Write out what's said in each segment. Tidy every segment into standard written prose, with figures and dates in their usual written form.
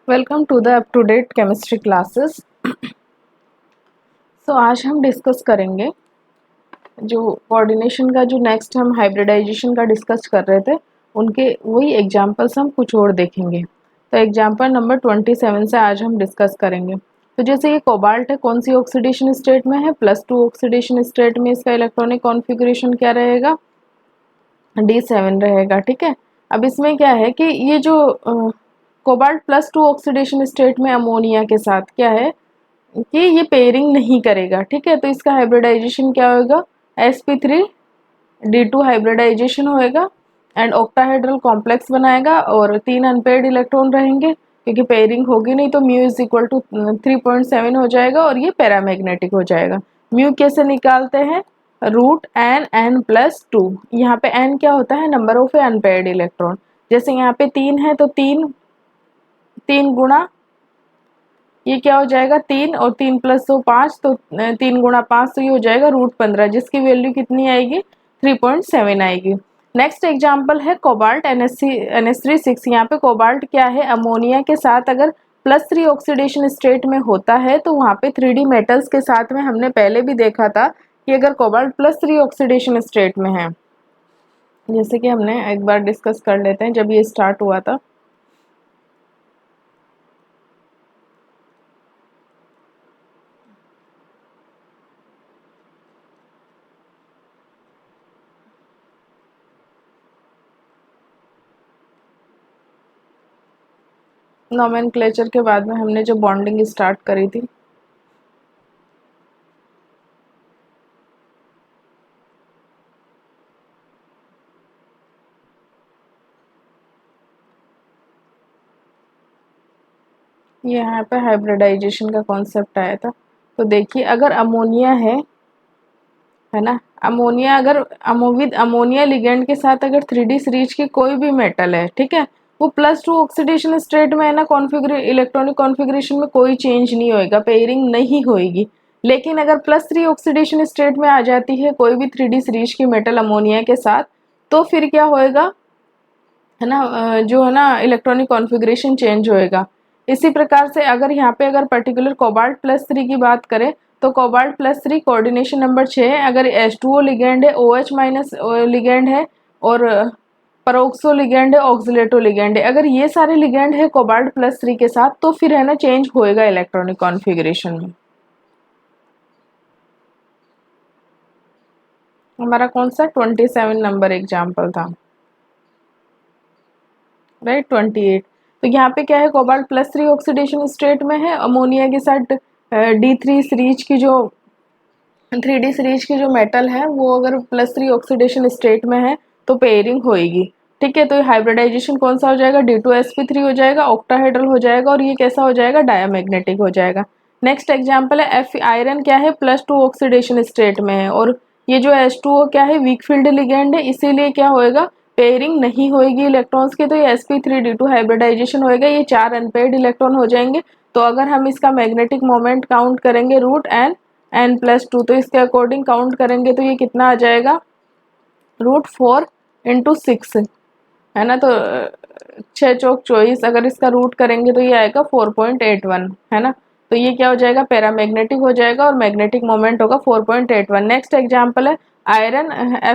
Welcome to the up to date chemistry classes. आज हम discuss करेंगे जो कोऑर्डिनेशन का जो नेक्स्ट हम हाइब्रिडाइजेशन का डिस्कस कर रहे थे उनके वही एग्जांपल्स हम कुछ और देखेंगे। तो एग्जांपल नंबर 27 से आज हम डिस्कस करेंगे। तो जैसे ये कोबाल्ट है, कौन सी ऑक्सीडेशन स्टेट में है? +2 ऑक्सीडेशन स्टेट में इसका इलेक्ट्रॉनिक कॉन्फ़िगरेशन क्या रहेगा? D7 रहेगा। ठीक है, अब इसमें क्या है कि ये जो कोबाल्ट +2 ऑक्सीडेशन स्टेट में अमोनिया के साथ क्या है कि ये पेयरिंग नहीं करेगा। ठीक है, तो इसका हाइब्रिडाइजेशन क्या होगा? sp3d2 हाइब्रिडाइजेशन होएगा एंड ऑक्टाहेड्रल कॉम्प्लेक्स बनाएगा और 3 अनपेयर्ड इलेक्ट्रॉन रहेंगे क्योंकि पेयरिंग होगी नहीं, तो म्यू इज इक्वल टू 3.7 हो जाएगा और ये पैरामैग्नेटिक हो जाएगा। म्यू कैसे निकालते हैं? √n+2। यहाँ पे n क्या होता है? Number of unpaired electron. जैसे यहाँ पे 3 है तो 3 गुणा ये क्या हो जाएगा? 3 और 3 + 2 5, तो 3 गुणा 5 तो ये हो जाएगा √15, जिसकी वैल्यू कितनी आएगी? 3.7 आएगी। नेक्स्ट एग्जाम्पल है कोबाल्ट NH3 6। यहाँ पे कोबाल्ट क्या है? अमोनिया के साथ अगर +3 ऑक्सीडेशन स्टेट में होता है तो वहाँ पे 3D मेटल्स के साथ में हमने पहले भी देखा था कि अगर कोबाल्ट +3 ऑक्सीडेशन स्टेट में है, जैसे कि हमने एक बार डिस्कस कर लेते हैं जब ये स्टार्ट हुआ था। नोमेनक्लेचर के बाद में हमने जो बॉन्डिंग स्टार्ट करी थी, ये यहाँ पे हाइब्रिडाइजेशन का कॉन्सेप्ट आया था। तो देखिए, अगर अमोनिया है ना, अमोनिया अगर अमोनिया लिगेंड के साथ अगर 3D सीरीज की कोई भी मेटल है, ठीक है, वो +2 ऑक्सीडेशन स्टेट में है ना, इलेक्ट्रॉनिक कॉन्फ़िगरेशन में कोई चेंज नहीं होएगा, पेयरिंग नहीं होएगी। लेकिन अगर +3 ऑक्सीडेशन स्टेट में आ जाती है कोई भी 3D सीरीज की मेटल अमोनिया के साथ, तो फिर क्या होएगा, है ना, जो है ना इलेक्ट्रॉनिक कॉन्फ़िगरेशन चेंज होएगा। इसी प्रकार से अगर यहाँ पे अगर पर्टिकुलर कोबाल्ट +3 की बात करें तो कोबाल्ट +3 कोऑर्डिनेशन नंबर 6 है। अगर H2O लिगेंड है, OH- लिगेंड है और परोक्सो लिगेंड है, ऑक्सीलेटो लिगेंड है, अगर ये सारे लिगेंड है कोबाल्ट +3 के साथ, तो फिर है ना चेंज होएगा इलेक्ट्रॉनिक कॉन्फ़िगरेशन में। हमारा कौन सा 27 नंबर एग्जाम्पल था, राइट? 28। तो यहाँ पे क्या है? कोबाल्ट +3 ऑक्सीडेशन स्टेट में है, अमोनिया के साथ D3 सीरीज की जो 3D सीरीज की जो मेटल है वो अगर +3 ऑक्सीडेशन स्टेट में है तो पेयरिंग होएगी। ठीक है, तो ये हाइब्रिडाइजेशन कौन सा हो जाएगा? D2sp3 हो जाएगा, ऑक्टाहेड्रल हो जाएगा और ये कैसा हो जाएगा? डायमैग्नेटिक हो जाएगा। नेक्स्ट एग्जाम्पल है F। आयरन क्या है? +2 ऑक्सीडेशन स्टेट में है और ये जो H2O क्या है? वीक फील्ड लिगेंड है, इसीलिए क्या होएगा? पेयरिंग नहीं होएगी इलेक्ट्रॉन्स की, तो ये sp3d2 हाइब्रिडाइजेशन होएगा, ये 4 अनपेयर्ड इलेक्ट्रॉन हो जाएंगे। तो अगर हम इसका मैग्नेटिक मोमेंट काउंट करेंगे √n+2, तो इसके अकॉर्डिंग काउंट करेंगे तो ये कितना आ जाएगा? √4 × 6, है ना। तो 6 चौक 24, अगर इसका रूट करेंगे तो ये आएगा 4.81, है ना। तो ये क्या हो जाएगा? पैरामैग्नेटिक हो जाएगा और मैग्नेटिक मोमेंट होगा 4.81। नेक्स्ट एग्जाम्पल है आयरन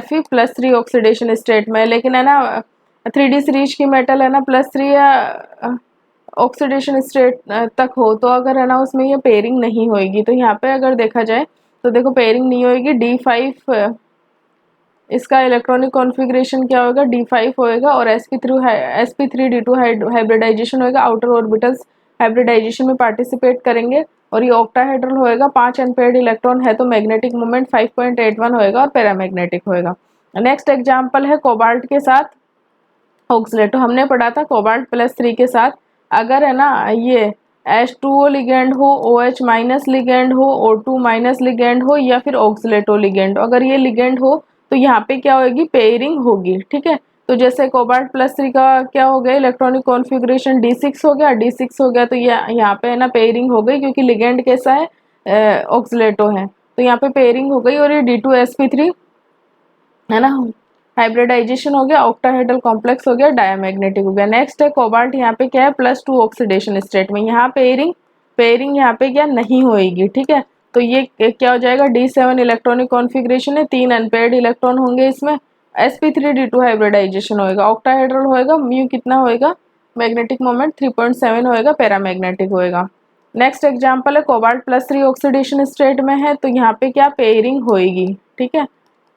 Fe+3 ऑक्सीडेशन स्टेट में, लेकिन है ना 3D सीरीज की मेटल है ना +3 या ऑक्सीडेशन स्टेट तक हो, तो अगर है ना उसमें ये पेयरिंग नहीं होएगी। तो यहाँ पे अगर देखा जाए तो देखो पेयरिंग नहीं होएगी। D5 इसका इलेक्ट्रॉनिक कॉन्फ़िगरेशन क्या होगा? D5 होएगा और sp3d2 हाइब्रिडाइजेशन होएगा, आउटर ऑर्बिटल्स हाइब्रिडाइजेशन में पार्टिसिपेट करेंगे और ये ऑक्टाहेड्रल होएगा, 5 अनपेयर्ड इलेक्ट्रॉन है तो मैग्नेटिक मोमेंट 5.81 होएगा और पैरामैग्नेटिक होएगा। नेक्स्ट एग्जाम्पल है कोबाल्ट के साथ ऑक्सीलेटो। हमने पढ़ा था कोबाल्ट +3 के साथ अगर है ना ये H2O लिगेंड हो, OH- लिगेंड हो, O2- लिगेंड हो या फिर ऑक्सीलेटो लिगेंड, अगर ये लिगेंड हो तो यहाँ पे क्या होगी? पेयरिंग होगी। ठीक है, तो जैसे कोबाल्ट +3 का क्या हो गया? इलेक्ट्रॉनिक कॉन्फ़िगरेशन D6 हो गया, D6 हो गया, तो ये यहाँ पे है ना पेयरिंग हो गई क्योंकि लिगेंड कैसा है? ऑक्सीलेटो है, तो यहाँ पे पेयरिंग हो गई और ये D2sp3 है ना हाइब्रिडाइजेशन हो गया, ऑक्टाहेड्रल कॉम्प्लेक्स हो गया, डायमैग्नेटिक हो गया। नेक्स्ट है कोबाल्ट, यहाँ पे क्या है +2 ऑक्सीडेशन स्टेट में, यहाँ पेयरिंग पेयरिंग यहाँ पे क्या नहीं होएगी, ठीक है। तो ये क्या हो जाएगा, D7 इलेक्ट्रॉनिक कॉन्फ़िगरेशन है, 3 अनपेयर्ड इलेक्ट्रॉन होंगे इसमें, sp3d2 हाइब्रिडाइजेशन होएगा, ऑक्टाहेड्रल होएगा, म्यू कितना होएगा, मैग्नेटिक मोमेंट 3.7 होएगा, पैरामैग्नेटिक होएगा। नेक्स्ट एग्जांपल है कोबाल्ट +3 ऑक्सीडेशन स्टेट में है, तो यहाँ पे क्या पेयरिंग होएगी, ठीक है,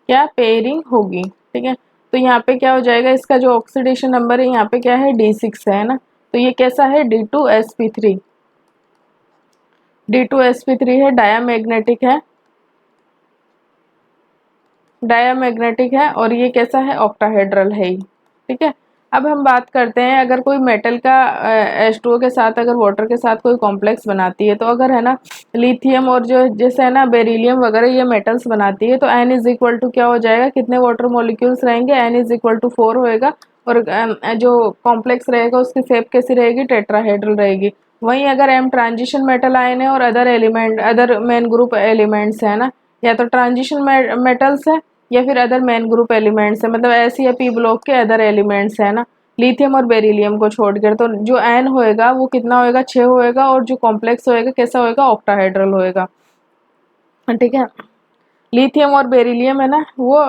क्या पेयरिंग होगी, ठीक है। तो यहाँ पे क्या हो जाएगा, इसका जो ऑक्सीडेशन नंबर है यहाँ पे क्या है, D6 है ना। तो ये कैसा है, D2sp3, D2sp3 है, डायामैग्नेटिक है, डायामैग्नेटिक है, और ये कैसा है, ऑक्टाहेड्रल है ही, ठीक है। अब हम बात करते हैं, अगर कोई मेटल का H2O के साथ अगर वाटर के साथ कोई कॉम्प्लेक्स बनाती है, तो अगर है ना लिथियम और जो जैसे है ना बेरिलियम वगैरह ये मेटल्स बनाती है, तो N इज इक्वल टू क्या हो जाएगा, कितने वाटर मॉलिक्यूल्स रहेंगे, N इज इक्वल टू 4 होएगा, और जो कॉम्प्लेक्स रहेगा उसकी शेप कैसी रहेगी, टेट्राहेड्रल रहेगी। वहीं अगर M ट्रांजिशन मेटल आयन है और other element other main group elements है ना, या तो ट्रांजिशन मेटल्स है या फिर अदर मेन ग्रुप एलिमेंट्स है, मतलब एस या पी ब्लॉक के अदर एलिमेंट्स है ना, लिथियम और बेरिलियम को छोड़कर, तो जो एन होएगा वो कितना होएगा, 6 होएगा, और जो कॉम्प्लेक्स होएगा कैसा होएगा, ऑक्टाहेड्रल होएगा, ठीक है। लिथियम और बेरिलियम है ना, वो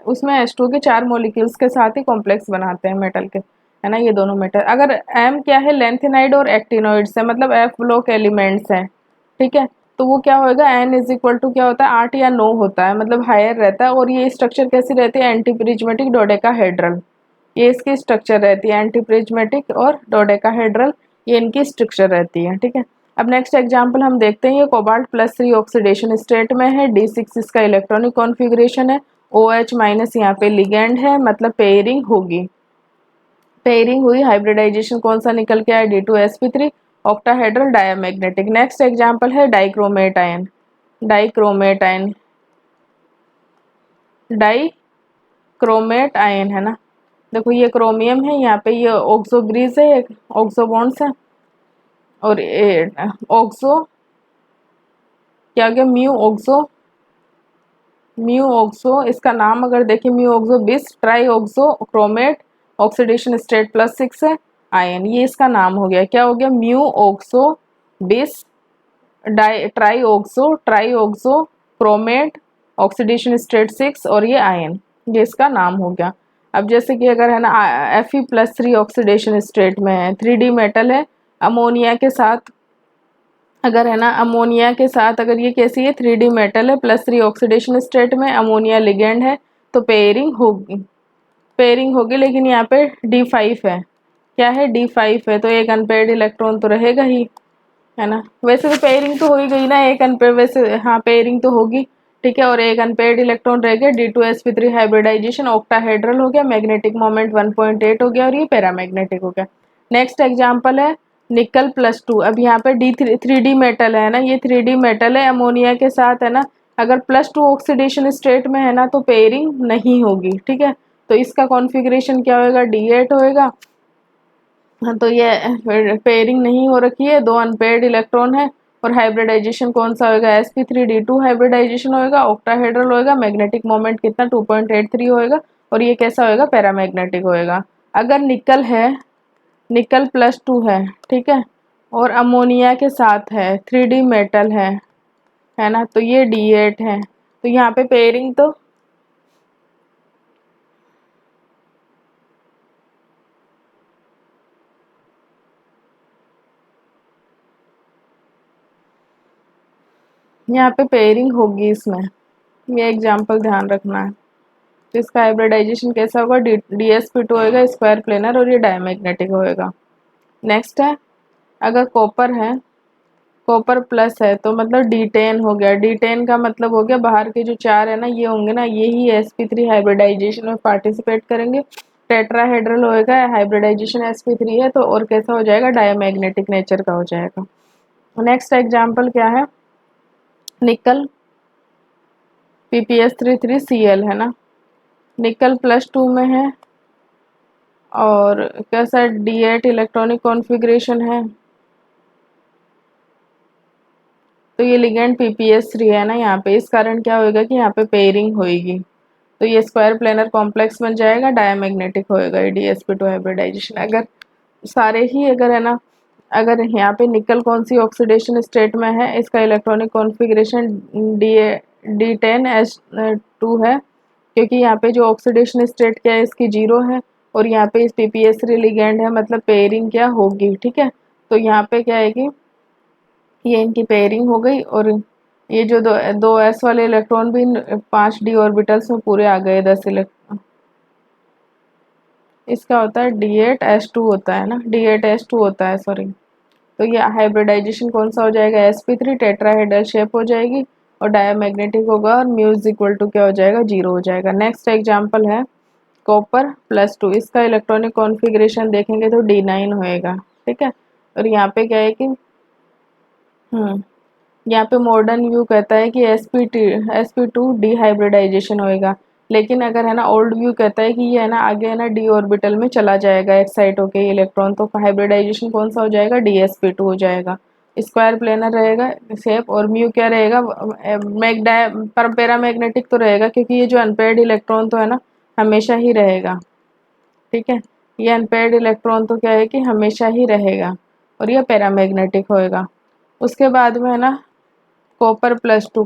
उसमें H2 के 4 मॉलिक्यूल्स के साथ ही कॉम्प्लेक्स बनाते हैं मेटल के, है ना, ये दोनों मेटल। अगर एम क्या है, लेंथेनाइड और एक्टिनोइड्स है, मतलब एफ ब्लॉक एलिमेंट्स हैं, ठीक है। तो वो क्या होएगा, एन इज इक्वल टू क्या होता है, 8 या 9 होता है, मतलब हायर रहता है, और ये स्ट्रक्चर कैसी रहती है, एंटीप्रिज्मेटिक डोडेकाहेड्रल, ये इसकी स्ट्रक्चर रहती है, एंटीप्रिज्मेटिक और डोडेकाहेड्रल, ये इनकी स्ट्रक्चर रहती है, ठीक है। अब नेक्स्ट एग्जांपल हम देखते हैं, ये कोबाल्ट +3 ऑक्सीडेशन स्टेट में है, D6 इसका इलेक्ट्रॉनिक कॉन्फ़िगरेशन है, OH- यहाँ पे लिगेंड है, मतलब पेयरिंग होगी, पेयरिंग हुई, हाइब्रिडाइजेशन कौन सा निकल के आया, D2sp3, octahedral, diamagnetic. Next example है dichromate ion, dichromate ion, dichromate ion है ना, देखो ये क्रोमियम है, यहाँ पे ये ऑक्सो ग्रीस है, ऑक्सो बॉन्ड्स है, और ऑक्सो क्या हो गया, म्यू ऑक्सो, इसका नाम अगर देखें म्यू ऑक्सो बिस try oxo chromate, oxidation state +6 है, आयन, ये इसका नाम हो गया, क्या हो गया, म्यू ऑक्सो बिस try oxo chromate, oxidation state 6, और ये आयन, ये इसका नाम हो गया। अब जैसे कि अगर है ना Fe+3 ऑक्सीडेशन स्टेट में है, 3D मेटल है, अमोनिया के साथ, अगर है ना अमोनिया के साथ, अगर ये कैसी है, 3D मेटल है, +3 ऑक्सीडेशन स्टेट में, अमोनिया लिगेंड है, तो पेयरिंग होगी, पेयरिंग होगी, लेकिन यहाँ पे D5 है, क्या है, D5 है, तो एक अनपेयर्ड इलेक्ट्रॉन तो रहेगा ही, है ना। वैसे तो पेयरिंग तो हो ही गई ना, एक अनपेयर्ड, वैसे हाँ पेयरिंग तो होगी, ठीक है, और एक अनपेयर्ड इलेक्ट्रॉन रह गया, D2sp3 हाइब्रिडाइजेशन, ऑक्टाहेड्रल हो गया, मैग्नेटिक मोमेंट 1.8 हो गया, और ये पैरामैग्नेटिक हो गया। नेक्स्ट एग्जांपल है निकल +2, अब यहाँ पे थ्री डी मेटल है ना, ये 3D मेटल है, अमोनिया के साथ है ना, अगर +2 ऑक्सीडेशन स्टेट में है ना, तो पेयरिंग नहीं होगी, ठीक है। तो इसका कॉन्फ़िगरेशन क्या होएगा, D8 होएगा, हाँ, तो ये पेयरिंग नहीं हो रखी है, 2 अनपेयर्ड इलेक्ट्रॉन है, और हाइब्रिडाइजेशन कौन सा होएगा, sp3d2 हाइब्रिडाइजेशन होएगा, ऑक्टाहेड्रल होएगा, मैग्नेटिक मोमेंट कितना 2.83 होएगा, और ये कैसा होएगा, पैरामैग्नेटिक होएगा। अगर निकल है, निकल +2 है, ठीक है, और अमोनिया के साथ है, 3D मेटल है ना, तो ये D8 है, तो यहाँ पे पेयरिंग तो यहाँ पे पेयरिंग होगी इसमें, ये एग्जाम्पल ध्यान रखना है। तो इसका हाइब्रिडाइजेशन कैसा होगा, DsP2 होएगा, स्क्वायर प्लेनर, और ये डायमैग्नेटिक होएगा। नेक्स्ट है, अगर कॉपर है, कॉपर प्लस है, तो मतलब D10 हो गया, D10 का मतलब हो गया बाहर के जो 4 है ना, ये होंगे ना, ये ही sp3 हाइब्रिडाइजेशन में पार्टिसिपेट करेंगे, टेट्राहेड्रल होएगा, हाइब्रिडाइजेशन sp3 है, तो और कैसा हो जाएगा, डायमैग्नेटिक नेचर का हो जाएगा। नेक्स्ट एग्जाम्पल क्या है, निकल ppS33Cl है ना, निकल +2 में है, और कैसा D8 इलेक्ट्रॉनिक कॉन्फ़िगरेशन है, तो ये लिगेंड ppS3 है ना यहाँ पे, इस कारण क्या होएगा कि यहाँ पे पेयरिंग होएगी, तो ये स्क्वायर प्लेनर कॉम्प्लेक्स बन जाएगा, डायमैग्नेटिक होएगा ये DsP2 हाइब्रिडाइजेशन। अगर सारे ही अगर है ना, अगर यहाँ पे निकल कौन सी ऑक्सीडेशन स्टेट में है, इसका इलेक्ट्रॉनिक कॉन्फ़िगरेशन D10S2 है, क्योंकि यहाँ पे जो ऑक्सीडेशन स्टेट क्या है इसकी 0 है, और यहाँ पे इस ppS3 लिगेंड है, मतलब पेयरिंग क्या होगी, ठीक है। तो यहाँ पे क्या है कि ये इनकी पेयरिंग हो गई, और ये जो दो S वाले इलेक्ट्रॉन भी 5d ऑर्बिटल्स में पूरे आ गए, 10 इलेक्ट्रॉन। इसका होता है D8S2 होता है ना, D8S2 होता है, सॉरी। तो ये हाइब्रिडाइजेशन कौन सा हो जाएगा, sp3 टेट्राहेड्रल शेप हो जाएगी, और डायमैग्नेटिक होगा, और म्यू इज इक्वल टू क्या हो जाएगा, 0 हो जाएगा। नेक्स्ट एग्जांपल है कॉपर+2। इसका इलेक्ट्रॉनिक कॉन्फ़िगरेशन देखेंगे तो D9 होएगा, ठीक है। और यहाँ पे क्या है कि यहाँ पे मॉडर्न व्यू कहता है कि sp2 डिहाइब्रिडाइजेशन होएगा, लेकिन अगर है ना ओल्ड व्यू कहता है कि ये है ना आगे है ना d ऑर्बिटल में चला जाएगा एक्साइट होके इलेक्ट्रॉन, तो हाइब्रिडाइजेशन कौन सा हो जाएगा, dsp2 हो जाएगा। स्क्वायर प्लेनर रहेगा शेप, और म्यू क्या रहेगा, पर पैरामैग्नेटिक तो रहेगा, क्योंकि ये जो अनपेयर्ड इलेक्ट्रॉन तो है ना हमेशा ही रहेगा, ठीक है। ये अनपेयर्ड इलेक्ट्रॉन तो क्या है कि हमेशा ही रहेगा, और ये पैरामैग्नेटिक होएगा। उसके बाद में है ना कॉपर+2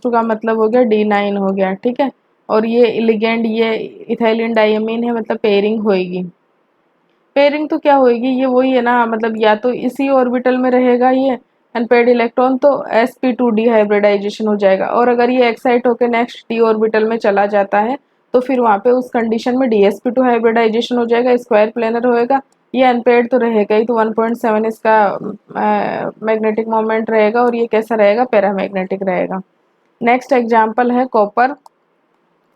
का मतलब हो गया D9 हो गया, ठीक है। और ये लिगेंड ये इथाइलिन डायमीन है, मतलब पेयरिंग होएगी। पेयरिंग तो क्या होएगी, ये वही है ना, मतलब या तो इसी ऑर्बिटल में रहेगा ये अनपेयर्ड इलेक्ट्रॉन, तो sp2 डिहाइब्रिडाइजेशन हो जाएगा, और अगर ये एक्साइट होकर नेक्स्ट d ऑर्बिटल में चला जाता है तो फिर वहाँ पे उस कंडीशन में dsp2 हाइब्रिडाइजेशन हो जाएगा, स्क्वायर प्लेनर होएगा। ये अनपेयर्ड तो रहेगा ही, तो 1.7 इसका मैग्नेटिक मोमेंट रहेगा, और ये कैसा रहेगा, पैरामैग्नेटिक रहेगा। नेक्स्ट एग्जाम्पल है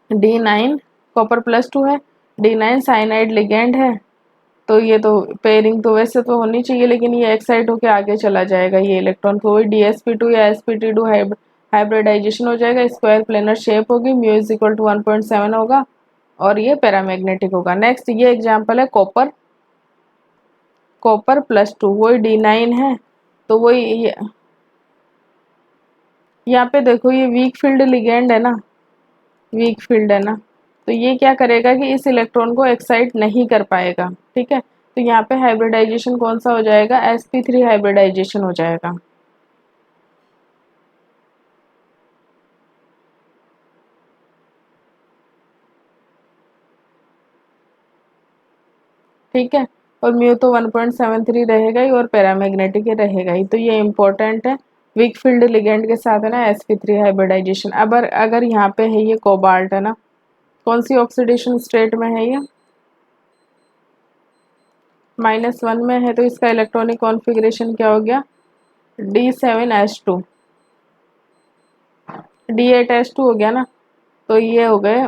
D9, कॉपर+2 है, D9 साइनाइड लिगेंड है। तो ये तो पेयरिंग तो वैसे तो होनी चाहिए, लेकिन ये एक्साइट होके आगे चला जाएगा ये इलेक्ट्रॉन, तो वही dsp2 या sp2 हाइब्रिडाइजेशन हो जाएगा, स्क्वायर प्लेनर शेप होगी, म्यू इज इक्वल टू 1.7 होगा, और ये पैरामैग्नेटिक होगा। नेक्स्ट ये एग्जांपल है कॉपर+2, वही D9 है, तो वही यहाँ पे देखो ये वीक फील्ड लिगेंड है ना, वीक फील्ड है ना, तो ये क्या करेगा कि इस इलेक्ट्रॉन को एक्साइट नहीं कर पाएगा, ठीक है। तो यहाँ पे हाइब्रिडाइजेशन कौन सा हो जाएगा, sp3 हाइब्रिडाइजेशन हो जाएगा, ठीक है। और म्यू तो 1.73 रहेगा ही, और पैरामैग्नेटिक रहेगा ही, तो ये इंपॉर्टेंट है। वीक फील्ड लिगेंड के साथ है ना sp3 हाइब्रिडाइजेशन। अब अगर यहाँ पे है ये कोबाल्ट है ना, कौन सी ऑक्सीडेशन स्टेट में है ये, -1 में है, तो इसका इलेक्ट्रॉनिक कॉन्फ़िगरेशन क्या हो गया, D7S2, D8S2 हो गया ना, तो ये हो गए।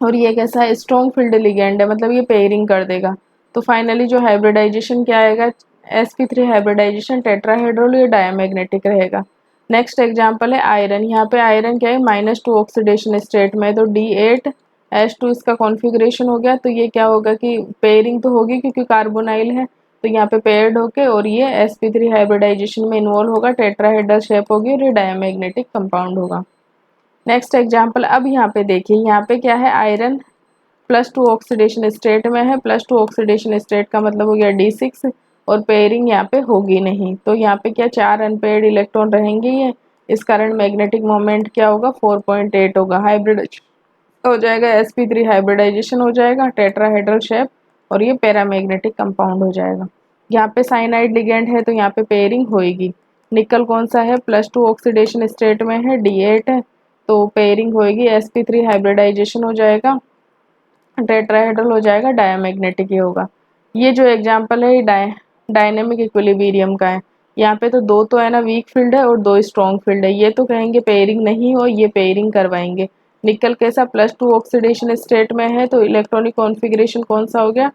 और ये कैसा है, स्ट्रॉन्ग फील्ड लिगेंड है, मतलब ये पेयरिंग कर देगा। तो फाइनली जो हाइब्रिडाइजेशन क्या आएगा, sp3 हाइब्रिडाइजेशन टेट्राहेड्रल, ये डायमैग्नेटिक रहेगा। नेक्स्ट एग्जांपल है आयरन। यहाँ पे आयरन क्या है, -2 ऑक्सीडेशन स्टेट में, तो D8S2 इसका कॉन्फ़िगरेशन हो गया। तो ये क्या होगा कि पेयरिंग तो होगी क्योंकि कार्बोनाइल है, तो यहाँ पे पेयर्ड होके, और ये sp3 हाइब्रिडाइजेशन में इन्वॉल्व होगा, टेट्राहेड्रल शेप होगी, और ये डायमैग्नेटिक कंपाउंड होगा। नेक्स्ट एग्जाम्पल, अब यहाँ पे देखिए, यहाँ पे क्या है, आयरन +2 ऑक्सीडेशन स्टेट में है। +2 ऑक्सीडेशन स्टेट का मतलब हो गया D6, और पेयरिंग यहाँ पे होगी नहीं, तो यहाँ पे क्या 4 अनपेयर्ड इलेक्ट्रॉन रहेंगे ये, इस कारण मैग्नेटिक मोमेंट क्या होगा, 4.8 होगा, हाइब्रिड हो जाएगा, sp3 हाइब्रिडाइजेशन हो जाएगा, टेट्राहेड्रल शेप, और ये पैरामैग्नेटिक कंपाउंड हो जाएगा। यहाँ पे साइनाइड लिगेंड है, तो यहाँ पे पेयरिंग होएगी। निकल कौन सा है, +2 ऑक्सीडेशन स्टेट में है, D8 है, तो पेयरिंग होएगी, sp3 हाइब्रिडाइजेशन हो जाएगा, टेट्राहेड्रल हो जाएगा, डायमैग्नेटिक ही होगा। ये जो एग्जांपल है ये डायनेमिक इक्विलिब्रियम का है। यहाँ पे तो दो तो है ना वीक फील्ड है, और दो स्ट्रॉन्ग फील्ड है, ये तो कहेंगे पेयरिंग नहीं हो, ये पेयरिंग करवाएंगे। निकल कैसा, +2 ऑक्सीडेशन स्टेट में है, तो इलेक्ट्रॉनिक कॉन्फ़िगरेशन कौन सा हो गया,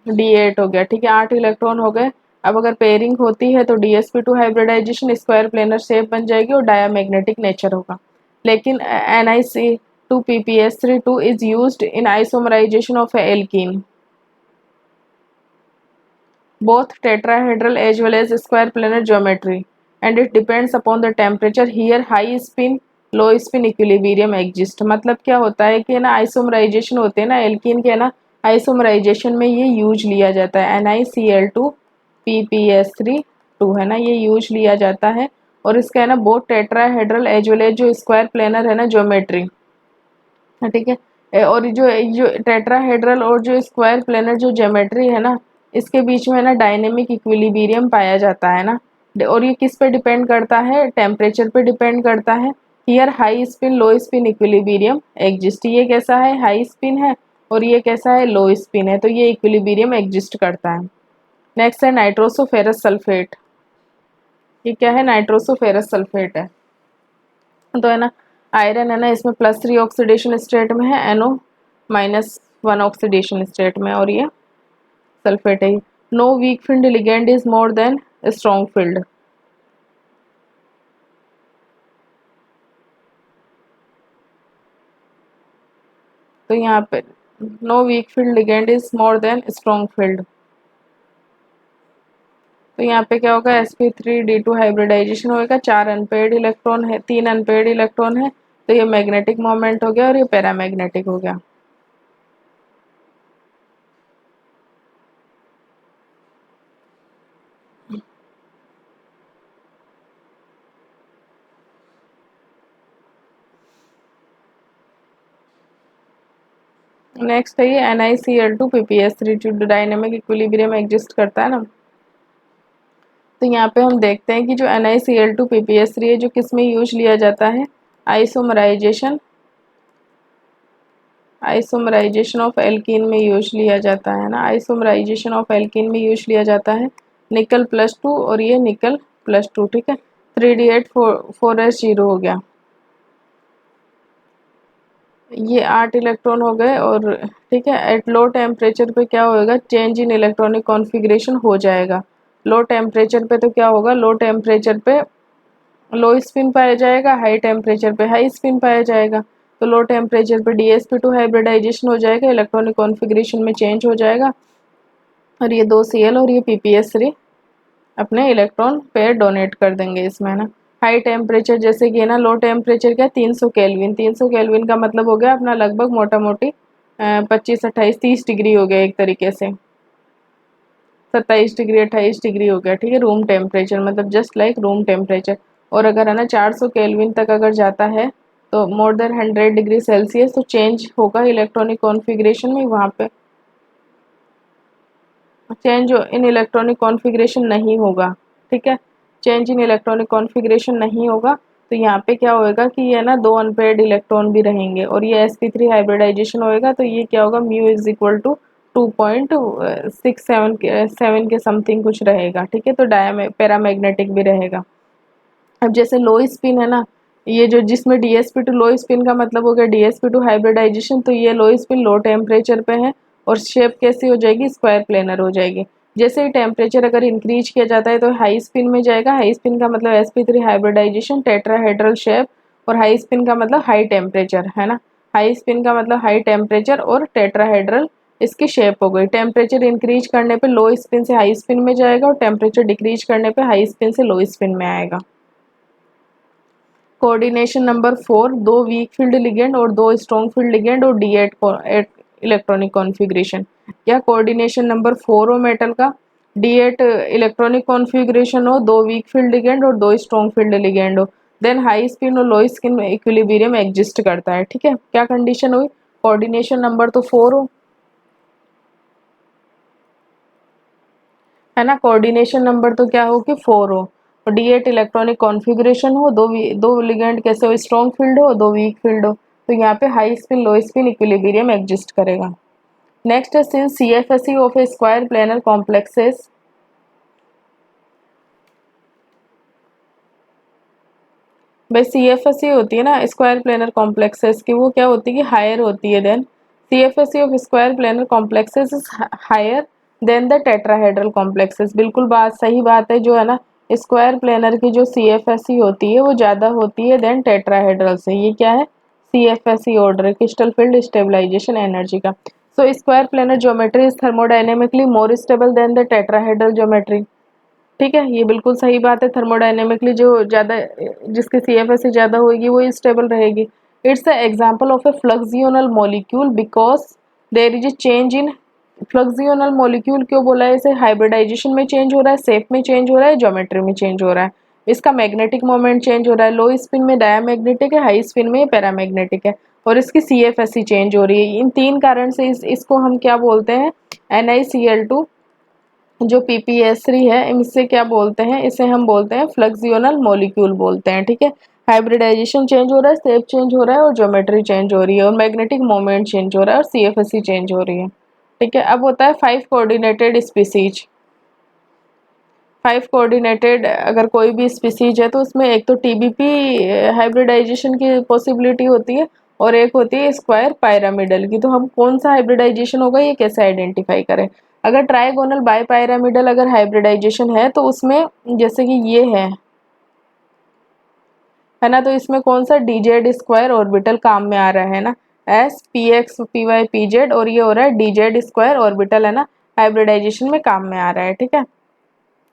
D8 हो गया, ठीक है, 8 इलेक्ट्रॉन हो गए। अब अगर पेयरिंग होती है तो dsp2 hybridisation, square planar shape बन जाएगी, और डायमैग्नेटिक नेचर होगा। लेकिन NiC2ppS3 is used in isomerization of alkene, both tetrahedral as well as square planar geometry, and it depends upon the temperature. Here high spin, low spin equilibrium exist. मतलब क्या होता है कि ना आइसोमराइजेशन होते हैं ना एल्कीन के, ना आइसोमराइजेशन में ये यूज लिया जाता है NiCl2 PPS3 है ना, ये यूज लिया जाता है। और इसका है ना both tetrahedral as well as जो स्क्वायर प्लेनर है ना ज्योमेट्री, ठीक है। और जो टेट्राहेड्रल और जो स्क्वायर प्लेनर जो ज्योमेट्री है ना, इसके बीच में है ना डायनेमिक इक्विलिब्रियम पाया जाता है ना। और ये किस पे डिपेंड करता है? टेम्परेचर पे डिपेंड करता है। Here high spin low spin equilibrium exist. ये कैसा है? हाई स्पिन है, और ये कैसा है? लो स्पिन है, तो ये इक्विलिब्रियम एग्जिस्ट करता है। नेक्स्ट है नाइट्रोसोफेरस सल्फेट। ये क्या है? नाइट्रोसोफेरस सल्फेट है। तो है ना आयरन है ना, इसमें +3 ऑक्सीडेशन स्टेट में है, NO-1 ऑक्सीडेशन स्टेट में, और ये सल्फेट है। No weak field ligand is more than strong field. तो यहाँ पे no weak field ligand is more than strong field. तो यहाँ पे क्या होगा? sp3d2 हाइब्रिडाइजेशन होगा, 4 अनपेयर्ड इलेक्ट्रॉन है, 3 अनपेयर्ड इलेक्ट्रॉन है, तो ये मैग्नेटिक मोमेंट हो गया और ये पैरामैग्नेटिक हो गया। नेक्स्ट है ये NiCl2 PPS3 जो डायनेमिक इक्विलिब्रियम एग्जिस्ट करता है ना। तो यहाँ पे हम देखते हैं कि जो NiCl2 PPS3 है जो किस में यूज लिया जाता है? आइसोमराइजेशन आइसोमराइजेशन ऑफ एल्कीन में यूज लिया जाता है ना। आइसोमराइजेशन ऑफ एल्कीन में यूज लिया जाता है। निकल +2 और ये निकल +2, ठीक है। 3d8 4s0 हो गया। ये 8 इलेक्ट्रॉन हो गए, और ठीक है एट लो टेम्परेचर पे क्या होएगा? चेंज इन इलेक्ट्रॉनिक कॉन्फ़िगरेशन हो जाएगा। लो टेम्परेचर पे तो क्या होगा? लो टेम्परेचर पे लो स्पिन पाया जाएगा, हाई टेम्परेचर पे हाई स्पिन पाया जाएगा। तो लो टेम्परेचर पे DsP2 हाइब्रिडाइजेशन हो जाएगा, इलेक्ट्रॉनिक कॉन्फ़िगरेशन में चेंज हो जाएगा, और ये 2 Cl और ये PPS3 अपने इलेक्ट्रॉन पेयर डोनेट कर देंगे इसमें ना। हाई टेम्परेचर जैसे कि ना, लो टेम्परेचर क्या? 300 केल्विन। 300 केल्विन का मतलब हो गया अपना लगभग मोटा मोटी 25 28 30 डिग्री हो गया, एक तरीके से 27 डिग्री 28 डिग्री हो गया, ठीक है। रूम टेम्परेचर मतलब जस्ट लाइक रूम टेम्परेचर। और अगर है ना 400 केल्विन तक अगर जाता है तो मोर देन 100 डिग्री सेल्सियस, तो चेंज होगा इलेक्ट्रॉनिक कॉन्फ़िगरेशन में। वहाँ पे चेंज इन इलेक्ट्रॉनिक कॉन्फ़िगरेशन नहीं होगा, ठीक है। चेंज इन इलेक्ट्रॉनिक कॉन्फ़िगरेशन नहीं होगा, तो यहाँ पे क्या होएगा कि ये ना 2 अनपेयर्ड इलेक्ट्रॉन भी रहेंगे, और ये sp3 हाइब्रिडाइजेशन होएगा, तो ये क्या होगा? म्यू इज इक्वल टू 2.67 के समथिंग कुछ रहेगा, ठीक है। तो पैरामैग्नेटिक भी रहेगा। अब जैसे लो स्पिन है ना, ये जो जिसमें DsP2 लो स्पिन का मतलब हो गया DsP2 हाइब्रिडाइजेशन, तो ये लो स्पिन लो टेम्परेचर पे है, और शेप कैसी हो जाएगी? स्क्वायर प्लेनर हो जाएगी। जैसे ही टेम्परेचर अगर इंक्रीज किया जाता है तो हाई स्पिन में जाएगा। हाई स्पिन का मतलब sp3 हाइब्रिडाइजेशन, टेट्राहेड्रल शेप, और हाई स्पिन का मतलब हाई टेम्परेचर, है ना। हाई स्पिन का मतलब हाई टेम्परेचर और टेट्राहेड्रल इसकी शेप हो गई। टेम्परेचर इंक्रीज करने पे लो स्पिन से हाई स्पिन में जाएगा, और टेम्परेचर डिक्रीज करने पे हाई स्पिन से लो स्पिन में आएगा। Coordination number 4, 2 week field ligand और 2 स्ट्रॉन्ग फील्ड लिगेंड और D8 इलेक्ट्रॉनिक कॉन्फ़िगरेशन। क्या कोऑर्डिनेशन नंबर 4 हो मेटल का? D8 इलेक्ट्रॉनिक कॉन्फ़िगरेशन हो, 2 वीक फील्ड लिगेंड और 2 स्ट्रॉन्ग फील्ड लिगेंड हो, देन हाई स्पिन और लो स्पिन में इक्विलिब्रियम एग्जिस्ट करता है, ठीक है। क्या कंडीशन हुई? कोऑर्डिनेशन नंबर तो 4 हो, है ना। कोऑर्डिनेशन नंबर तो क्या हो कि 4 हो, और D8 इलेक्ट्रॉनिक कॉन्फ़िगरेशन हो, दो लिगेंड कैसे हो? स्ट्रॉन्ग फील्ड हो, 2 वीक फील्ड हो, तो यहाँ पे हाई स्पिन लो स्पिन इक्विलिब्रियम एग्जिस्ट करेगा। नेक्स्ट है since CFSE of A square planar complexes. भाई CFSE होती है ना स्क्वायर प्लेनर कॉम्प्लेक्सेस की, वो क्या होती है कि हायर होती है then CFSE of square planar complexes is higher than the tetrahedral complexes. बिल्कुल बात सही बात है, जो है ना स्क्वायर प्लेनर की जो CFSE होती है वो ज़्यादा होती है देन टेट्राहेड्रल से। ये क्या है? CFSE order, crystal field stabilisation energy का। So square planar geometry is thermodynamically more stable than the tetrahedral geometry. ठीक है, ये बिल्कुल सही बात है। थर्मोडायनेमिकली जो ज़्यादा जिसकी CFS ज़्यादा होगी वो स्टेबल रहेगी। It's a example of a fluxional molecule because there is a change in fluxional molecule. क्यों बोला है इसे? हाइब्रिडाइजेशन में चेंज हो रहा है, शेप में चेंज हो रहा है, ज्योमेट्री में चेंज हो रहा है, इसका मैग्नेटिक मोमेंट चेंज हो रहा है। लो स्पिन में डायामैग्नेटिक है, हाई स्पिन में पैरामैग्नेटिक है, और इसकी CFS चेंज हो रही है। इन तीन कारण से इसको हम क्या बोलते हैं? NiCl2 जो PPS3 है, इससे क्या बोलते हैं? इसे हम बोलते हैं फ्लक्सियोनल मॉलिक्यूल बोलते हैं। ठीक है, हाइब्रिडाइजेशन चेंज हो रहा है, शेप चेंज हो रहा है, और ज्योमेट्री चेंज हो रही है, और मैग्नेटिक मोमेंट चेंज हो रहा है, और CFS चेंज हो रही है। ठीक है, अब होता है 5 कोऑर्डिनेटेड स्पीसीज। 5 कोऑर्डिनेटेड अगर कोई भी स्पीसीज है तो उसमें एक तो TBP हाइब्रिडाइजेशन की पॉसिबिलिटी होती है, और एक होती है स्क्वायर पायरामिडल की। तो हम कौन सा हाइब्रिडाइजेशन होगा ये कैसे आइडेंटिफाई करें? अगर ट्राइगोनल बाई पायरामिडल अगर हाइब्रिडाइजेशन है तो उसमें जैसे कि ये है ना, तो इसमें कौन सा DZ स्क्वायर ऑर्बिटल काम में आ रहा है ना, SPX PY PZ, और ये हो रहा है DZ स्क्वायर ऑर्बिटल, है ना, हाइब्रिडाइजेशन में काम में आ रहा है। ठीक है,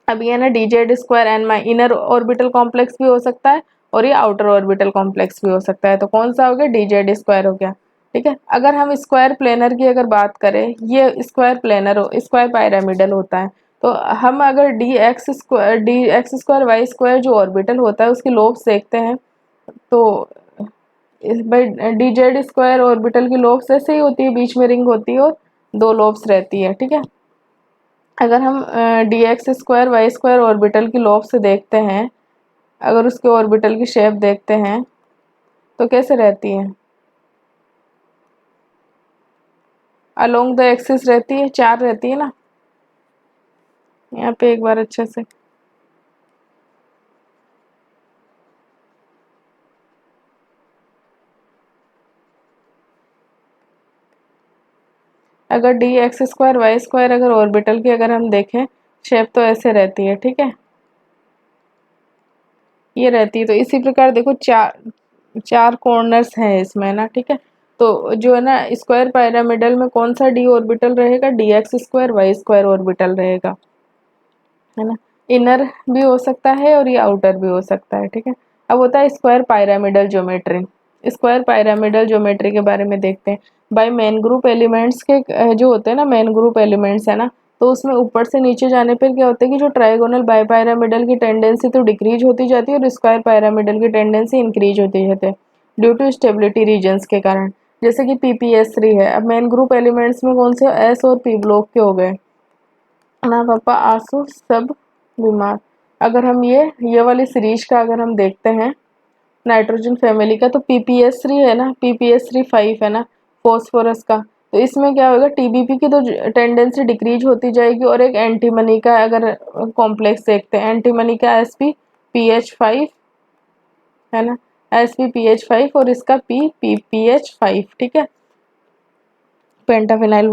अब ये ना DZ स्क्वायर एन माई इनर ऑर्बिटल कॉम्प्लेक्स भी हो सकता है, और ये आउटर ऑर्बिटल कॉम्प्लेक्स भी हो सकता है। तो कौन सा हो गया? DZ स्क्वायर हो गया। ठीक है, अगर हम स्क्वायर प्लेनर की अगर बात करें, ये स्क्वायर प्लेनर हो, स्क्वायर पायरामिडल होता है, तो हम अगर D X square Y square जो ऑर्बिटल होता है उसकी लोब्स देखते हैं, तो भाई DZ स्क्वायर ऑर्बिटल की लोब्स ऐसे ही होती है, बीच में रिंग होती है और दो लोब्स रहती है। ठीक है, अगर हम DX square Y square orbital की लोब से देखते हैं, अगर उसके ऑर्बिटल की शेप देखते हैं तो कैसे रहती है? अलोंग द एक्सिस रहती है, चार रहती है ना, यहाँ पे एक बार अच्छे से अगर DX स्क्वायर वाई स्क्वायर अगर ऑर्बिटल की अगर हम देखें शेप तो ऐसे रहती है। ठीक है, ये रहती है। तो इसी प्रकार देखो चार चार कॉर्नर्स हैं इसमें ना। ठीक है, तो जो है ना स्क्वायर पायरामिडल में कौन सा D ऑर्बिटल रहेगा? DX square Y square orbital रहेगा, है ना। इनर भी हो सकता है और ये आउटर भी हो सकता है। ठीक है, अब होता है square pyramidal geometry. Square pyramidal geometry के बारे में देखते हैं। बाय मेन ग्रुप एलिमेंट्स के जो होते हैं ना, मेन ग्रुप एलिमेंट्स है ना, तो उसमें ऊपर से नीचे जाने पर क्या होता है कि जो ट्राइगोनल बाय पायरामिडल की टेंडेंसी तो डिक्रीज होती जाती है और स्क्वायर पायरामिडल की टेंडेंसी इंक्रीज होती जाती है ड्यू टू स्टेबिलिटी रीजन्स के कारण। जैसे कि PPS3 है। अब मेन ग्रुप एलिमेंट्स में कौन से? S और P ब्लॉक के हो गए ना, पापा आंसू सब बीमार। अगर हम ये वाली सीरीज का अगर हम देखते हैं नाइट्रोजन फैमिली का, तो PPS3 है ना, PPS3 5 है ना, फॉस्फोरस का। तो इसमें क्या होगा? TBP की तो टेंडेंसी डिक्रीज होती जाएगी, और एक एंटीमनी का अगर कॉम्प्लेक्स देखते हैं, एंटीमनी का SPPH5 है ना, SPPH5, और इसका PPH5। ठीक है, पेंटाफिनाइल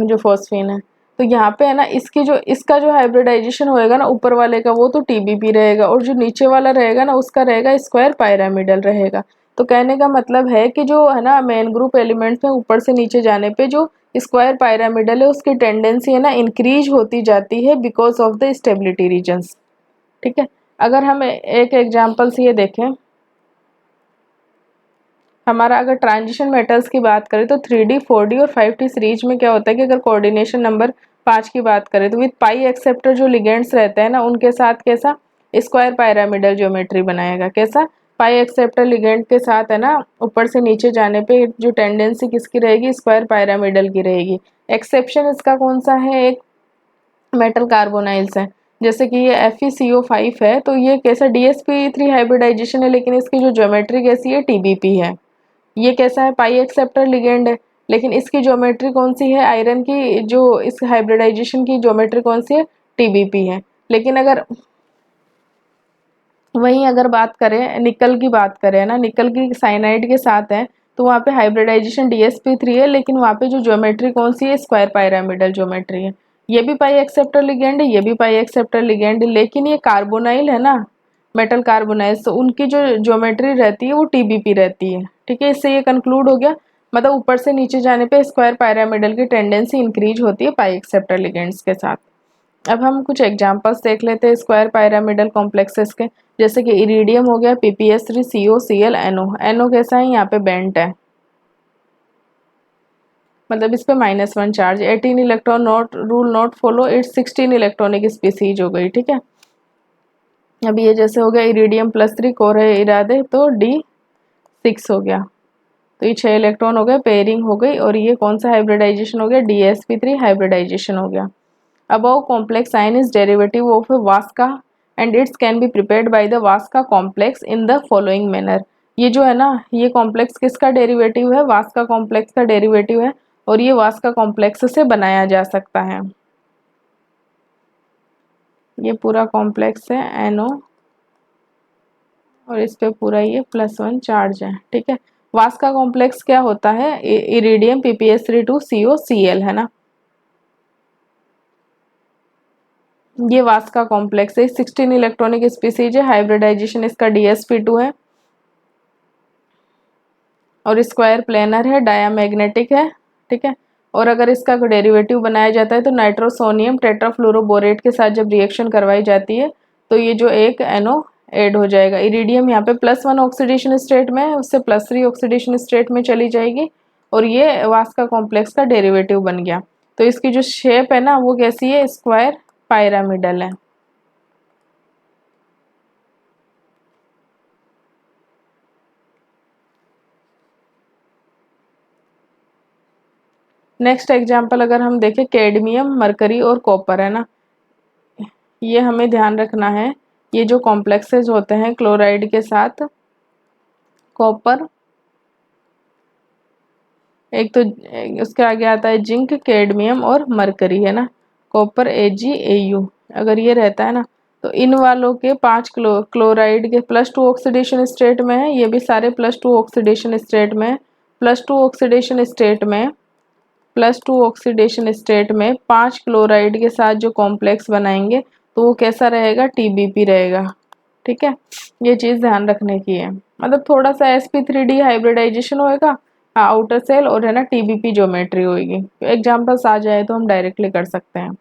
जो फॉस्फीन है। तो यहाँ पे है ना इसका जो हाइब्रिडाइजेशन होएगा ना ऊपर वाले का, वो तो TBP रहेगा, और जो नीचे वाला रहेगा ना उसका रहेगा स्क्वायर पायरामिडल रहेगा। तो कहने का मतलब है कि जो है ना मेन ग्रुप एलिमेंट्स में ऊपर से नीचे जाने पे जो स्क्वायर पायरामिडल है उसकी टेंडेंसी है ना इंक्रीज होती जाती है because of the stability reasons. ठीक है, अगर हम एक एग्जाम्पल से ये देखें, हमारा अगर ट्रांजिशन मेटल्स की बात करें तो 3D 4D और 5D सीरीज में क्या होता है कि अगर कोऑर्डिनेशन नंबर 5 की बात करें तो विद पाई एक्सेप्टर जो लिगेंड्स रहते हैं ना उनके साथ कैसा स्क्वायर पायरामिडल ज्योमेट्री बनाएगा। कैसा? पाई एक्सेप्टर लिगेंड के साथ है ना ऊपर से नीचे जाने पे जो टेंडेंसी किसकी रहेगी? स्क्वायर पायरामिडल की रहेगी। एक्सेप्शन इसका कौन सा है? एक मेटल कार्बोनाइल्स है, जैसे कि ये FeCO5 है, तो ये कैसा DsP3 हाइब्रिडाइजेशन है, लेकिन इसकी जो ज्योमेट्री कैसी है? TBP है। ये कैसा है? पाई एक्सेप्टर लिगेंड है, लेकिन इसकी ज्योमेट्री कौन सी है? आयरन की जो इस हाइब्रिडाइजेशन की ज्योमेट्री कौन सी है? TBP है। लेकिन अगर वहीं अगर बात करें निकल की बात करें ना, निकल की साइनाइड के साथ है, तो वहाँ पे हाइब्रिडाइजेशन DsP3 है, लेकिन वहाँ पे जो ज्योमेट्री कौन सी है? स्क्वायर पायरामिडल ज्योमेट्री है। ये भी पाई एक्सेप्टर लिगेंड है, ये भी पाई एक्सेप्टर लिगेंड है, लेकिन ये कार्बोनाइल है ना, मेटल कार्बोनाइल, तो उनकी जो ज्योमेट्री रहती है वो TBP रहती है। ठीक है, इससे ये कंक्लूड हो गया, मतलब ऊपर से नीचे जाने पे स्क्वायर पायरामिडल की टेंडेंसी इंक्रीज होती है पाई एक्सेप्टर लिगेंड्स के साथ। अब हम कुछ एग्जांपल्स देख लेते हैं स्क्वायर पायरामिडल कॉम्प्लेक्सेस के, जैसे कि इरिडियम हो गया, PPS3, COCl, NO। NO कैसा है, यहाँ पे बेंट है, मतलब इस पे -1 charge, 18 electron, not rule not follow, it's 16 electronic species हो गई, ठीक है। अब ये जैसे हो गया इरिडियम +3, कोर है इरादे, तो D6 हो गया, तो ये 6 इलेक्ट्रॉन हो गए, पेयरिंग हो गई, और ये कौन सा हाइब्रिडाइजेशन हो गया, DsP3 हाइब्रिडाइजेशन हो गया। Above complex ion is derivative of a Vaska and it can be prepared by the Vaska complex in the following manner। ये जो है ना, ये कॉम्प्लेक्स किसका डेरिवेटिव है, वास्का कॉम्प्लेक्स का डेरिवेटिव है, और ये वास्का कॉम्प्लेक्स से बनाया जा सकता है। ये पूरा कॉम्प्लेक्स है NO, और इस पे पूरा ये +1 चार्ज है, ठीक है। वास्का कॉम्प्लेक्स क्या होता है, इरिडियम PPS3 COCl है ना, ये वास्का कॉम्प्लेक्स है, 16 इलेक्ट्रॉनिक स्पीसीज है, हाइब्रिडाइजेशन इसका DsP2 है, और स्क्वायर प्लेनर है, डायामैग्नेटिक है, ठीक है। और अगर इसका डेरिवेटिव बनाया जाता है तो नाइट्रोसोनियम टेट्राफ्लोरोबोरेट के साथ जब रिएक्शन करवाई जाती है तो ये जो एक NO ऐड हो जाएगा। इरिडियम यहाँ पे +1 ऑक्सीडेशन स्टेट में है, उससे +3 ऑक्सीडेशन स्टेट में चली जाएगी, और ये वास्का कॉम्प्लेक्स का डेरिवेटिव बन गया। तो इसकी जो शेप है ना वो कैसी है, स्क्वायर पायरामिडल है। नेक्स्ट एग्जाम्पल अगर हम देखें, कैडमियम, मरकरी और कॉपर है ना, ये हमें ध्यान रखना है, ये जो कॉम्प्लेक्सेस होते हैं क्लोराइड के साथ, कॉपर, एक तो उसके आगे आता है जिंक, कैडमियम और मरकरी है ना, कॉपर AgAu, अगर ये रहता है ना तो इन वालों के 5 क्लोराइड के +2 ऑक्सीडेशन स्टेट में है, ये भी सारे +2 ऑक्सीडेशन स्टेट में, +2 ऑक्सीडेशन स्टेट में, +2 ऑक्सीडेशन स्टेट में 5 क्लोराइड के साथ जो कॉम्प्लेक्स बनाएंगे तो वो कैसा रहेगा, TbP रहेगा, ठीक है। ये चीज़ ध्यान रखने की है, मतलब थोड़ा सा sp3d हाइब्रिडाइजेशन होएगा आउटर सेल, और है ना TbP ज्योमेट्री होगी। एग्जाम्पल्स आ जाए तो हम डायरेक्टली कर सकते हैं,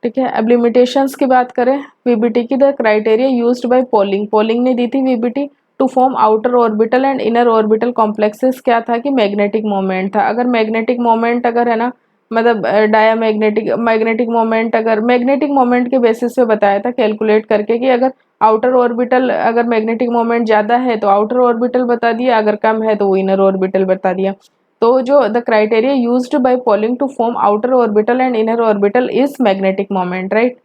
ठीक है। अब लिमिटेशंस की बात करें, VBT की, the criteria used by Pauling, Pauling ने दी थी VBT to form outer orbital and inner orbital complexes, क्या था कि मैग्नेटिक मोमेंट था। अगर मैग्नेटिक मोमेंट अगर है ना, मतलब डायामैग्नेटिक मैग्नेटिक मोमेंट, अगर मैग्नेटिक मोमेंट के बेसिस पे बताया था कैलकुलेट करके कि अगर आउटर ऑर्बिटल अगर मैग्नेटिक मोमेंट ज़्यादा है तो आउटर ऑर्बिटल बता दिया, अगर कम है तो वो इनर ऑर्बिटल बता दिया। तो जो the criteria used by Pauling to form outer orbital and inner orbital is magnetic moment, right.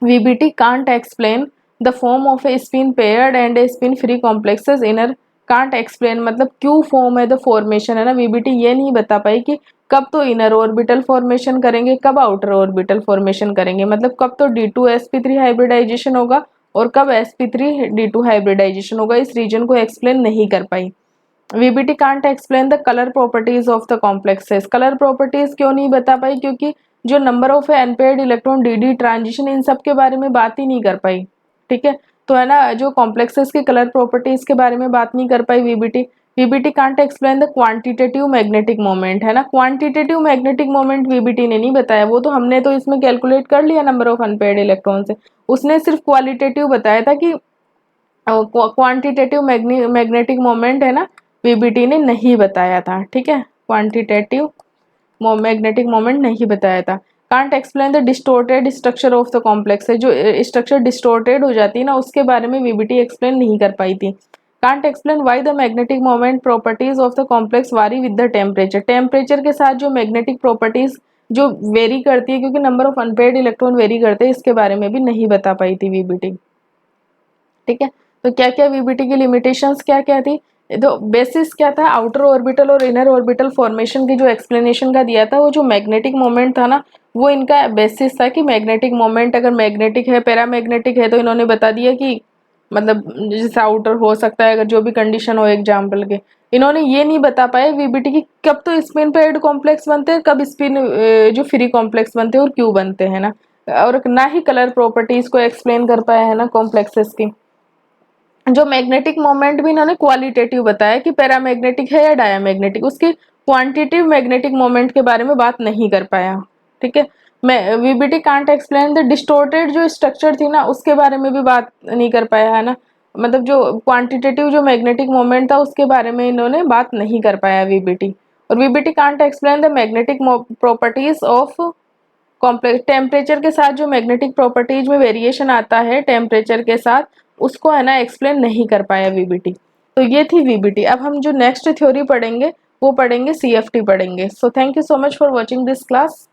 VBT can't explain the form of a spin paired and a spin free complexes inner, can't explain मतलब क्यों form है the formation है ना, VBT ये नहीं बता पाई कि कब तो इनर ऑर्बिटल फॉर्मेशन करेंगे, कब आउटर ऑर्बिटल फॉर्मेशन करेंगे, मतलब कब तो D2sp3 हाइब्रिडाइजेशन होगा और कब sp3d2 हाइब्रिडाइजेशन होगा, इस रीजन को एक्सप्लेन नहीं कर पाई। VBT can't explain the color properties of the complexes, colour properties क्यों नहीं बता पाई, क्योंकि जो number of unpaired electron DD transition in सब के बारे में बात ही नहीं कर पाई, ठीक है। तो है ना, जो कॉम्प्लेक्सेस के कलर प्रॉपर्टीज के बारे में बात नहीं कर पाई VBT can't explain the quantitative magnetic moment है ना, क्वांटिटेटिव मैग्नेटिक मोमेंट VBT ने नहीं बताया, वो तो हमने तो इसमें कैलकुलेट कर लिया नंबर ऑफ अनपेयर्ड इलेक्ट्रॉन से, उसने सिर्फ क्वालिटेटिव बताया था कि क्वांटिटेटिव मैग्नेटिक मोमेंट है ना, VBT ने नहीं बताया था, ठीक है, क्वांटिटेटिव मैग्नेटिक मोमेंट नहीं बताया था। Can't explain the distorted structure of the complex है, जो स्ट्रक्चर डिस्टोर्टेड हो जाती है ना उसके बारे में VBT एक्सप्लेन नहीं कर पाई थी। Can't explain why the magnetic moment properties of the complex वारी विद द टेम्परेचर, टेम्परेचर के साथ जो मैग्नेटिक प्रॉपर्टीज जो वेरी करती है, क्योंकि number of unpaired electron very करते हैं, इसके बारे में भी नहीं बता पाई थी VBT, ठीक है। तो क्या क्या VBT की लिमिटेशंस क्या क्या थी, तो बेसिस क्या था, आउटर ऑर्बिटल और इनर ऑर्बिटल फॉर्मेशन की जो एक्सप्लेनेशन का दिया था, वो जो मैग्नेटिक मोमेंट था ना वो इनका बेसिस था कि मैग्नेटिक मोमेंट अगर मैग्नेटिक है पैरामैग्नेटिक है, तो इन्होंने बता दिया कि मतलब जैसे आउटर हो सकता है अगर जो भी कंडीशन हो एग्जाम्पल के, इन्होंने ये नहीं बता पाए VBT की कब तो स्पिन पेयर्ड कॉम्प्लेक्स बनते हैं, कब स्पिन जो फ्री कॉम्प्लेक्स बनते हैं और क्यों बनते हैं ना, और ना ही कलर प्रॉपर्टीज को एक्सप्लेन कर पाया है ना कॉम्प्लेक्सेस की। जो मैग्नेटिक मोमेंट भी इन्होंने क्वालिटेटिव बताया कि पैरामैग्नेटिक है या डायामैग्नेटिक, उसकी क्वांटिटेटिव मैग्नेटिक मोमेंट के बारे में बात नहीं कर पाया, ठीक है। मैं VBT can't explain the distorted जो स्ट्रक्चर थी ना उसके बारे में भी बात नहीं कर पाया है ना, मतलब जो क्वांटिटेटिव जो मैग्नेटिक मोमेंट था उसके बारे में इन्होंने बात नहीं कर पाया वीबीटी। और VBT can't explain the magnetic properties of complex, temperature के साथ जो मैग्नेटिक प्रॉपर्टीज में वेरिएशन आता है टेम्परेचर के साथ, उसको है ना एक्सप्लेन नहीं कर पाया वीबीटी। तो ये थी वीबीटी। अब हम जो नेक्स्ट थ्योरी पढ़ेंगे वो पढ़ेंगे सीएफटी पढ़ेंगे। So thank you so much for watching this class.